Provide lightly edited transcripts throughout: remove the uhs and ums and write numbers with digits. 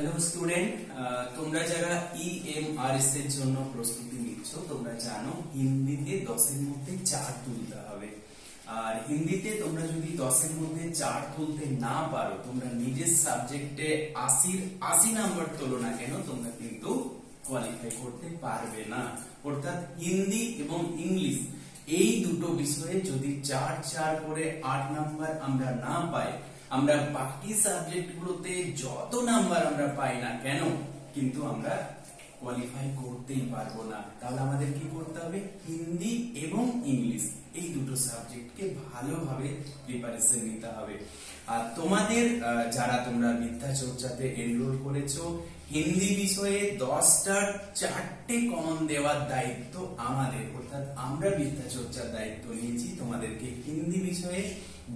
Hello student, তোমরা যারা EMRS এর জন্য প্রস্তুতি নিচ্ছ তোমরা জানো হিন্দিতে 10 এর মধ্যে 4 তুলতে হবে। আর হিন্দিতে তোমরা যদি 10 এর মধ্যে 4 তুলতে না পারো, তোমরা নিজের সাবজেক্টে 80 নাম্বার তোলো না কেন, তোমরা কিন্তু কোয়ালিফাই করতে পারবে না। অর্থাৎ হিন্দি এবং ইংলিশ এই দুটো বিষয়ে যদি 4 করে 8 নাম্বার আমরা না পাই, আমরা বাকি সাবজেক্ট গুলোতে যত নাম্বার আমরা পাই না কেন কিন্তু আমরা কোয়ালিফাই করতেই পারবো না। তাহলে আমাদের কি করতে হবে? হিন্দি এবং ইংলিশ এই দুটো সাবজেক্টকে ভালোভাবে প্রিপারেশন নিতে হবে। আর তোমাদের যারা তোমরা বিদ্যা চর্চাতে এনরোল করেছো, হিন্দি বিষয়ে 10টার 4টে কমন দেওয়ার দায়িত্ব আমাদের, অর্থাৎ আমরা বিদ্যা চর্চার দায়িত্ব নিয়েছি তোমাদেরকে হিন্দি বিষয়ে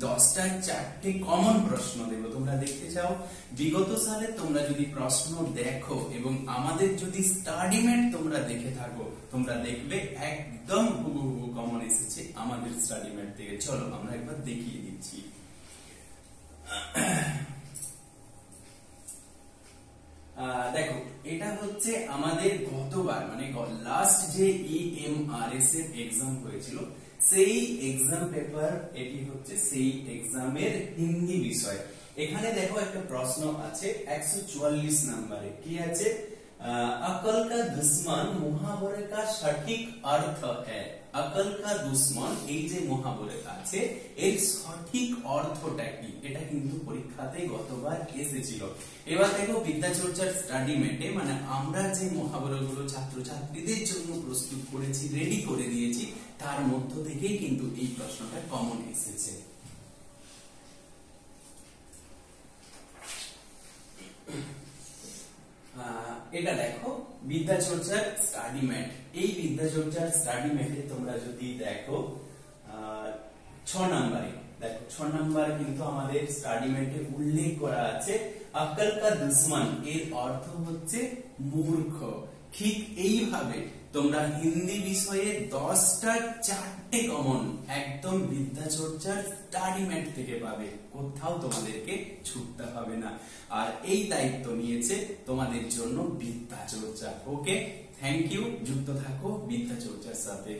10টার 4টে কমন প্রশ্ন দেব। তোমরা দেখতে চাও বিগত সালে তোমরা যদি প্রশ্ন দেখো এবং আমাদের যদি স্টাডি ম্যাট তোমরা দেখে থাকো, তোমরা দেখবে একদম হুবহু কমন এসেছে আমাদের স্টাডি ম্যাট থেকে। চলো আমরা একবার দেখিয়ে দিচ্ছি। দেখো, এটা হচ্ছে আমাদের গতবার মানে লাস্ট যে ইএমআরএস এর এক্সাম হয়েছিল সেই এক্সাম পেপার, এটি হচ্ছে সেই এক্সামের হিন্দি বিষয়। এখানে দেখো একটা প্রশ্ন আছে 144 নম্বরে, কি আছে? अकल का दुश्मन मुहावरे का सঠিক अर्थ है। अकल का दुश्मन এই যে মুহাবরে আছে এর সঠিক অর্থটা কি, এটা কিন্তু পরীক্ষাতে গতবার এসেছিল। এবার দেখো বিদ্যা চর্চার স্টাডি মেটে মানে আমরা যে মুহাবরাগুলো ছাত্রছাত্রীদের জন্য প্রস্তুত করেছি, রেডি করে দিয়েছি, তার মধ্য থেকেই কিন্তু এই প্রশ্নটা কমন এসেছে। এটা দেখো বিদ্যা চর্চার স্টাডি ম্যাট। এই বিদ্যা চর্চার স্টাডি ম্যাটে তোমরা যদি দেখো 6 নম্বরে, দেখো 6 নম্বর কিন্তু আমাদের স্টাডি ম্যাটে উল্লেখ করা আছে আকল কা দুশ্মন, এর অর্থ হচ্ছে মূর্খ। ঠিক এইভাবে তোমরা হিন্দি বিষয়ে 10টার 4টে কমন একদম বিদ্যা চর্চার স্টাডি ম্যাট থেকে পাবে, কোথাও তোমাদেরকে ছুটতে হবে না। আর এই দায়িত্ব নিয়েছে তোমাদের জন্য বিদ্যা চর্চা। ওকে, থ্যাংক ইউ, যুক্ত থাকো বিদ্যা চর্চার সাথে।